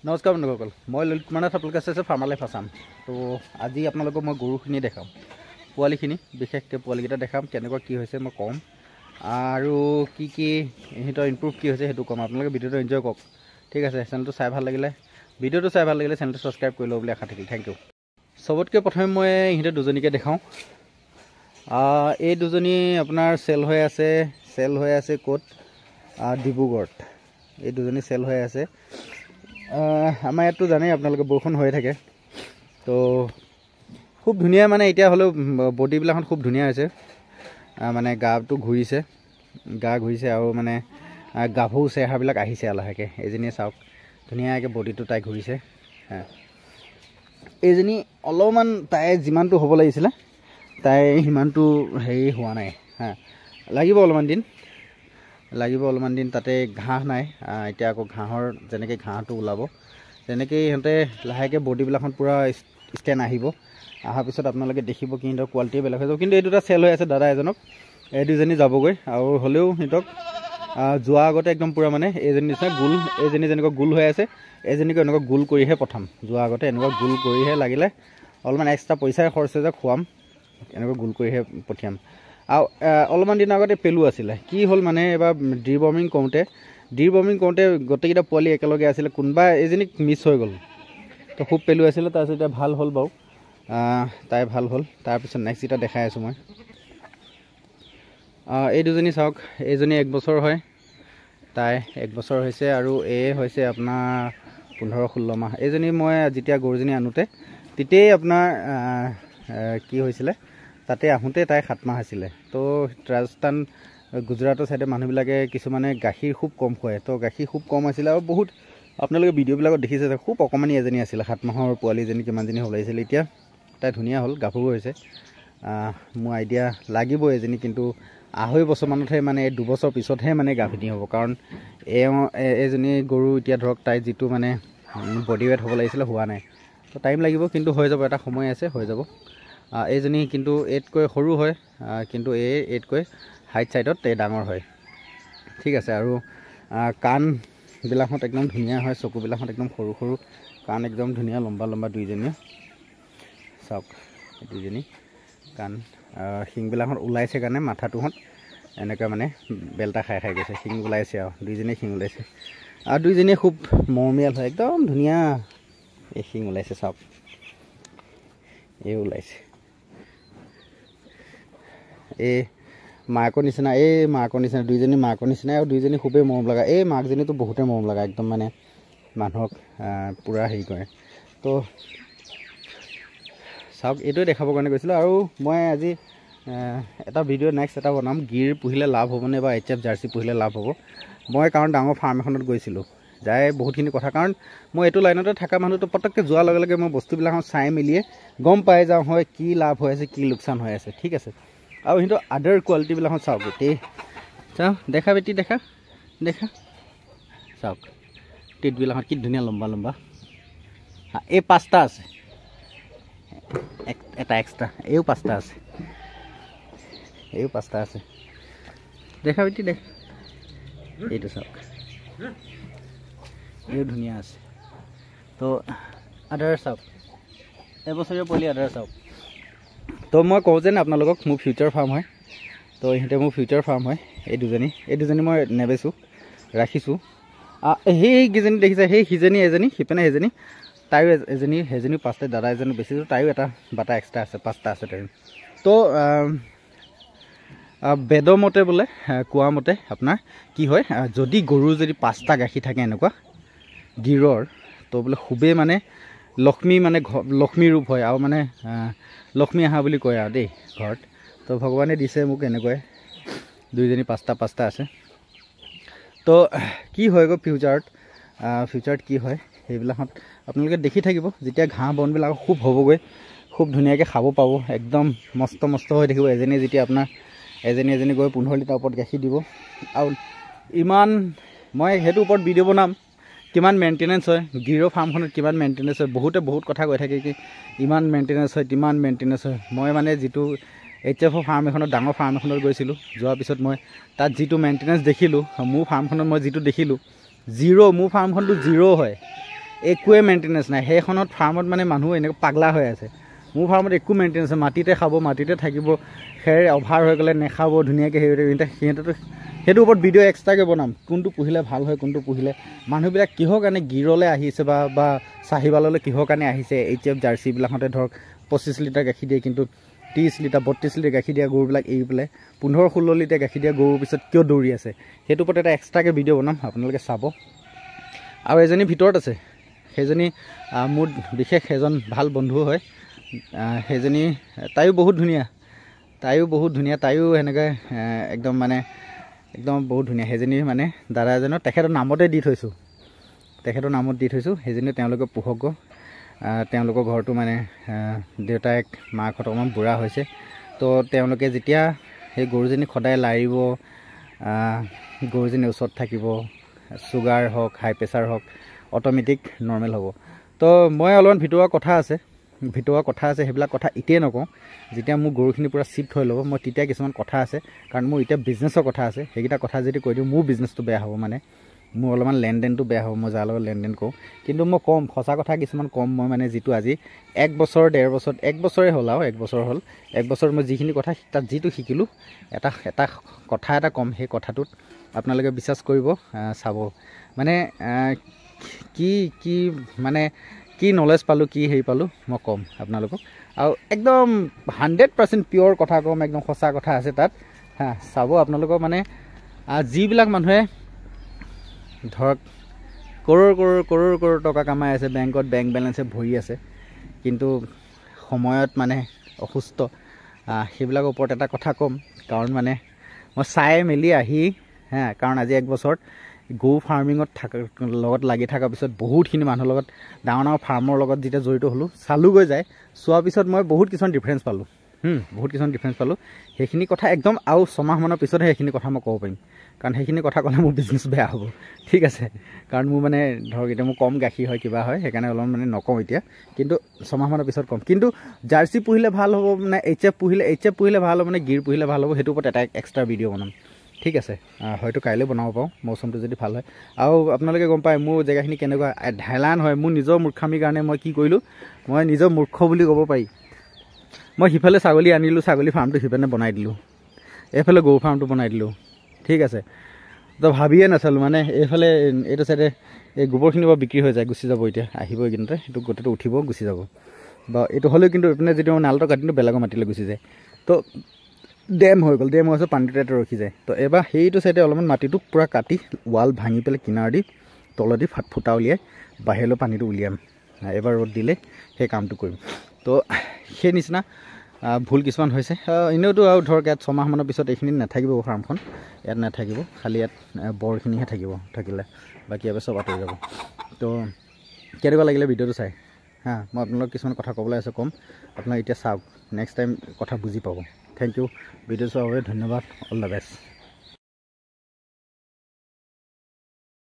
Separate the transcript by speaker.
Speaker 1: নমস্কাৰ বন্ধুসকল, মই ললিত কুমাৰ নাথ, আপোনালোকে চাইছে ফাৰ্মাৰ লাইফ আছাম। তো আজি আপোনালোকক মই গৰুখিনি দেখাম, পোৱালিখিনি, বিশেষকৈ পোৱালিকেইটা দেখাম, কেনেকুৱা কি হৈছে মই ক'ম, আৰু কি সিহঁতৰ ইম্প্ৰুভ কি হৈছে সেইটো ক'ম। আপোনালোকে ভিডিঅ'টো এনজয় কৰক, ঠিক আছে। চেনেলটো চাই ভাল লাগিলে, ভিডিঅ'টো চাই ভাল লাগিলে চেনেলটো ছাবস্ক্ৰাইব কৰি লওক বুলি আশা থাকিল। Thank you. চবতকৈ প্ৰথমে মই ইহঁতে দুজনীকে দেখাওঁ। এই দুজনী আপোনাৰ চেল হৈ আছে ক'ত? ডিব্ৰুগড়ত এই দুজনী চেল হৈ আছে। আমাৰ ইয়াততো জানেই আপোনালোকে বৰষুণ হৈ থাকে, তো খুব ধুনীয়া মানে এতিয়া হ'লেও বডিবিলাকত খুব ধুনীয়া হৈছে, মানে গাটো ঘূৰিছে, গা ঘূৰিছে আৰু মানে গাভৰু চেহেৰাবিলাক আহিছে লাহেকৈ। এইজনীয়ে চাওক ধুনীয়াকৈ বডিটো তাই ঘূৰিছে। এইজনী অলপমান তাই যিমানটো হ'ব লাগিছিলে তাই সিমানটো হেৰি হোৱা নাই, লাগিব অলপমান দিন তাতে ঘাঁহ নাই। এতিয়া আকৌ ঘাঁহৰ যেনেকৈ ঘাঁহটো ওলাব তেনেকৈ সিহঁতে লাহেকৈ বডিবিলাকত পূৰা ষ্টেণ্ড আহিব। অহাৰ পিছত আপোনালোকে দেখিব কি সিহঁতৰ কোৱালিটি বেলেগ হৈ যাব। কিন্তু এই দুটা চেল হৈ আছে দাদা এজনক, এই দুজনী যাবগৈ। আৰু হ'লেও সিহঁতক যোৱাৰ আগতে একদম পূৰা মানে এইজনী নিচিনা গোল, এইজনী যেনেকুৱা গোল হৈ আছে এইজনীকো এনেকুৱা গোল কৰিহে পঠাম। যোৱাৰ আগতে এনেকুৱা গোল কৰিহে, লাগিলে অলপমান এক্সট্ৰা পইচাই খৰচ হৈ যায়, খুৱাম, এনেকুৱা গোল কৰিহে পঠিয়াম। আৰু অলপমান দিনৰ আগতে পেলু আছিলে, কি হ'ল মানে এবাৰ ডিবৰ্মিং কৰোঁতে গোটেইকেইটা পোৱালি একেলগে আছিলে, কোনোবা এজনীক মিছ হৈ গ'ল, তো খুব পেলু আছিলে। তাৰপিছত এতিয়া ভাল হ'ল বাৰু, তাই ভাল হ'ল। তাৰপিছত নেক্সট এটা দেখাই আছোঁ মই। এই দুজনী চাওক, এইজনী 1 বছৰ হয়, তাই 1 বছৰ হৈছে, আৰু এই হৈছে আপোনাৰ 15-16 মাহ। এইজনী মই যেতিয়া গৰুজনী আনোতে তেতিয়াই আপোনাৰ কি হৈছিলে, তাতে আহোঁতে তাই 7 মাহ আছিলে। তো ৰাজস্থান গুজৰাটৰ ছাইডে মানুহবিলাকে কিছুমানে গাখীৰ খুব কম খুৱায়, তো গাখীৰ খুব কম আছিলে। আৰু বহুত আপোনালোকে ভিডিঅ'বিলাকত দেখিছে যে খুব অকণমানি এজনী আছিলে, 7 মাহৰ পোৱালীজনী কিমানজনী হ'ব লাগিছিলে। এতিয়া তাই ধুনীয়া হ'ল, গাভৰু হৈছে। মোৰ আইডিয়া লাগিব এজনী, কিন্তু 2.5 বছৰমানতহে, মানে 2 বছৰ পিছতহে মানে গাভিনী হ'ব। কাৰণ এইজনী গৰু এতিয়া ধৰক তাই যিটো মানে বডি ৱেট হ'ব লাগিছিলে হোৱা নাই, তো টাইম লাগিব, কিন্তু হৈ যাব, এটা সময় আছে, হৈ যাব। এইজনী কিন্তু এইতকৈ সৰু হয়, কিন্তু এইতকৈ হাইট চাইডত ডাঙৰ হয়, ঠিক আছে। আৰু কাণবিলাকত একদম ধুনীয়া হয়, চকুবিলাকত একদম সৰু সৰু কাণ, একদম ধুনীয়া লম্বা দুইজনীয়ে চাওক। দুইজনী কাণ, শিংবিলাকত ওলাইছে কাৰণে মাথাটোহঁত এনেকৈ মানে বেলটা খাই গৈছে, শিং ওলাইছে, আৰু দুইজনীয়ে শিং ওলাইছে। আৰু দুইজনীয়ে খুব মৰমীয়াল হয়, একদম ধুনীয়া। এই শিং ওলাইছে চাওক, এই ওলাইছে, এই মাকৰ নিচিনা, দুইজনী মাকৰ নিচিনাই, আৰু দুইজনী খুবেই মৰম লগা। এই মাকজনীতো বহুতেই মৰম লগা, একদম মানে মানুহক পূৰা হেৰি কৰে। তো চাওক, এইটোৱে দেখাবৰ কাৰণে গৈছিলোঁ। আৰু মই আজি এটা ভিডিঅ' নেক্সট এটা বনাম, গিৰ পুহিলে লাভ হ'বনে বা HF জাৰ্চি পুহিলে লাভ হ'ব। মই কাৰণ ডাঙৰ ফাৰ্ম এখনত গৈছিলোঁ, যাই বহুতখিনি কথা, কাৰণ মই এইটো লাইনতে থকা মানুহটো পটককৈ যোৱাৰ লগে লগে মই বস্তুবিলাকত চাই মেলিয়ে গম পাই যাওঁ হয় কি লাভ হৈ আছে, কি লোকচান হৈ আছে, ঠিক আছে। আৰু সিহঁতৰ আদাৰ কোৱালিটিবিলাকত চাওক, গোটেই চাওক, দেখা বেটি দেখা চাওক, টিটবিলাকত কি ধুনীয়া লম্বা। এই 5টা আছে, এটা এক্সট্ৰা, এইও 5টা আছে, দেখা বেটি দেখা। এইটো চাওক, এইও ধুনীয়া আছে। তো আদাৰ চাওক, এবছৰীয়া পোৱালি আদাৰ চাওক। তো মই কওঁ যেন আপোনালোকক মোৰ ফিউচাৰ ফাৰ্ম হয়, তো ইহঁতে মোৰ ফিউচাৰ ফাৰ্ম হয়। এই দুজনী মই নেবেচোঁ, ৰাখিছোঁ। সেইকেইজনী দেখিছে, সিজনী সিপিনে সেইজনী, তাইও সেইজনীও 5টা, দাদা এজনী বেচিছোঁ, তাইও এটা বাটা এক্সট্ৰা আছে, 5টা আছে তাইও। তো বেদৰ মতে বোলে, কোৱা মতে আপোনাৰ কি হয়, যদি গৰুৰ যদি 5টা গাখীৰ থাকে এনেকুৱা গিৰৰ, তো বোলে খুবেই মানে লক্ষ্মী ৰূপ হয়, আৰু মানে লক্ষ্মী আহা বুলি কয় আৰু দেই ঘৰত। তো ভগৱানে দিছে মোক এনেকুৱাই, দুইজনী 5টা আছে। তো কি হয় গৈ ফিউচাৰত কি হয় সেইবিলাকত আপোনালোকে দেখি থাকিব। যেতিয়া ঘাঁহ বনবিলাক খুব হ'বগৈ, খুব ধুনীয়াকৈ খাব পাব, একদম মস্ত হৈ থাকিব। যেতিয়া আপোনাৰ এজনী গৈ 15 লিটাৰ ওপৰত গাখীৰ দিব। আৰু ইমান, মই সেইটোৰ ওপৰত ভিডিঅ' বনাম, কিমান মেইনটেনেঞ্চ হয় গিৰৰ ফাৰ্মখনত, কিমান মেইনটেনেঞ্চ হয়। বহুতে বহুত কথা কৈ থাকে কি ইমান মেইনটেনেঞ্চ হয়। মই মানে যিটো HF ফাৰ্ম এখনত, ডাঙৰ ফাৰ্ম এখনত গৈছিলোঁ, যোৱাৰ পিছত মই তাত যিটো মেইনটেনেঞ্চ দেখিলোঁ, মোৰ ফাৰ্মখনত মই যিটো দেখিলোঁ, জিৰ', মোৰ ফাৰ্মখনটো জিৰ' হয়। একোৱে মেইনটেনেঞ্চ নাই সেইখনত ফাৰ্মত মানে মানুহ এনেকৈ পাগলা হৈ আছে মোৰ ফাৰ্মত একো মেইনটেনেঞ্চ নাই মাটিতে খাব মাটিতে থাকিব খেৰ অভাৰ হৈ গ'লে নেখাব ধুনীয়াকৈ সিহঁতেতো সেইটোৰ ওপৰত ভিডিঅ' এক্সট্ৰাকৈ বনাম কোনটো পুহিলে ভাল হয় কোনটো পুহিলে মানুহবিলাক কিহৰ কাৰণে গিৰলৈ আহিছে বা চাহিবাললৈ কিহৰ কাৰণে আহিছে HF জাৰ্চিবিলাকতে ধৰক 25 লিটাৰ গাখীৰ দিয়ে কিন্তু 30 লিটাৰ 32 লিটাৰ গাখীৰ দিয়া গৰুবিলাক এৰি পেলাই 15-16 লিটাৰ গাখীৰ দিয়া গৰুৰ পিছত কিয় দৌৰি আছে সেইটোৰ ওপৰত এটা এক্সট্ৰাকৈ ভিডিঅ' বনাম আপোনালোকে চাব আৰু এজনী ভিতৰত আছে সেইজনী মোৰ বিশেষ এজন ভাল বন্ধু হয় সেইজনী তাইও বহুত ধুনীয়া তাইও এনেকৈ একদম বহুত ধুনীয়া সেইজনী মানে দাদা এজনৰ তেখেতৰ নামতে দি থৈছোঁ সেইজনী তেওঁলোকে পোহক তেওঁলোকৰ ঘৰটো মানে দেউতাক মাকহঁত অকণমান বুঢ়া হৈছে তো তেওঁলোকে যেতিয়া সেই গৰুজনীক সদায় লাৰিব গৰুজনীৰ ওচৰত থাকিব চুগাৰ হওক হাই প্ৰেছাৰ হওক অট'মেটিক নৰ্মেল হ'ব তো মই অলপমান ভিতৰুৱা কথা আছে সেইবিলাক কথা এতিয়াই নকওঁ যেতিয়া মোৰ গৰুখিনি পূৰা চিফ্ট হৈ ল'ব মই তেতিয়া কিছুমান কথা আছে কাৰণ মোৰ এতিয়া বিজনেছৰ কথা আছে সেইকেইটা কথা যদি কৈ দিওঁ মোৰ বিজনেছটো বেয়া হ'ব মানে মোৰ অলপমান লেনদেনটো বেয়া হ'ব মই যাৰ লগত লেনদেন কৰোঁ কিন্তু মই ক'ম সঁচা কথা কিছুমান ক'ম মই মানে যিটো আজি 1 বছৰ 1.5 বছৰ 1 বছৰে হ'ল আৰু 1 বছৰ হ'ল 1 বছৰ মই যিখিনি কথা তাত যিটো শিকিলোঁ এটা কথা এটা ক'ম সেই কথাটোত আপোনালোকে বিশ্বাস কৰিব চাব মানে কি নলেজ পালোঁ কি হেৰি পালোঁ মই ক'ম আপোনালোকক আৰু একদম 100% পিয়ৰ কথা ক'ম একদম সঁচা কথা আছে তাত চাব আপোনালোকৰ মানে যিবিলাক মানুহে ধৰক কৰোৰ টকা কামাই আছে বেংকত বেংক বেলেঞ্চে ভৰি আছে কিন্তু সময়ত মানে অসুস্থ সেইবিলাকৰ ওপৰত এটা কথা ক'ম কাৰণ মানে মই চাই মেলি আহি কাৰণ আজি 1 বছৰত গৰু ফাৰ্মিঙত লগত লাগি থকাৰ পিছত বহুতখিনি মানুহৰ লগত ডাঙৰ ফাৰ্মৰ লগত যেতিয়া জড়িত হ'লোঁ চালোগৈ যায় চোৱাৰ পিছত মই বহুত কিছুমান ডিফাৰেঞ্চ পালোঁ সেইখিনি কথা একদম আৰু 6 মাহমানৰ পিছতহে সেইখিনি কথা মই ক'ব পাৰিম কাৰণ সেইখিনি কথা ক'লে মোৰ বিজনেছ বেয়া হ'ব ঠিক আছে কাৰণ মোৰ মানে ধৰক এতিয়া মোৰ কম গাখীৰ হয় কিবা হয় সেইকাৰণে অলপমান মানে নকওঁ এতিয়া কিন্তু 6 মাহমানৰ পিছত ক'ম কিন্তু জাৰ্চি পুহিলে ভাল হ'ব মানে HF পুহিলে ভাল হ'ব মানে গিৰ পুহিলে ভাল হ'ব সেইটোৰ ওপৰত এটা এক্সট্ৰা ভিডিঅ' বনাম ঠিক আছে হয়তো কাইলৈ বনাব পাৰোঁ মৌচমটো যদি ভাল হয় আৰু আপোনালোকে গম পায় মোৰ জেগাখিনি কেনেকুৱা ঢেলান হয় মোৰ নিজৰ মূৰ্খামিৰ কাৰণে মই কি কৰিলোঁ মই নিজৰ মূৰ্খ বুলি ক'ব পাৰি মই সিফালে ছাগলী আনিলোঁ ছাগলী ফাৰ্মটো সিফালে বনাই দিলোঁ এইফালে গৰু ফাৰ্মটো বনাই দিলোঁ ঠিক আছে তো ভাবিয়ে নাচালোঁ মানে এইফালে এইটো চাইডে এই গোবৰখিনি বাৰু বিক্ৰী হৈ যায় গুচি যাব এতিয়া আহিব এইকেইদিনতে সেইটো গোটেইটো উঠিব গুচি যাব বা এইটো হ'লেও কিন্তু এইপিনে যেতিয়া মই নালটো কাটিলোঁ বেলেগৰ মাটিলৈ গুচি যায় তো ডেম হৈ গ'ল ডেম হৈছে পানীটো ৰখি যায় তো এবাৰ সেইটো চাইডে অলপমান মাটিটো পূৰা কাটি ৱাল ভাঙি পেলাই কিনাৰ দি তলেদি ফুটা উলিয়াই বাহিৰলৈ পানীটো উলিয়াম এবাৰ ৰ'দ দিলে সেই কামটো কৰিম তো সেই নিচিনা ভুল কিছুমান হৈছে এনেওতো আৰু ধৰক ইয়াত 6 মাহমানৰ পিছত এইখিনি নাথাকিব ফাৰ্মখন ইয়াত নাথাকিব খালি ইয়াত বৰখিনিহে থাকিলে বাকী এবাৰ চব আঁতৰি যাব তো কেনেকুৱা লাগিলে ভিডিঅ'টো চাই মই আপোনালোকক কিছুমান কথা ক'বলৈ আছে ক'ম আপোনালোকে এতিয়া চাওক নেক্সট টাইম কথা বুজি পাব থেংক ইউ ভিডিঅ' চোৱাৰ বাবে ধন্যবাদ অল দ্য বেষ্ট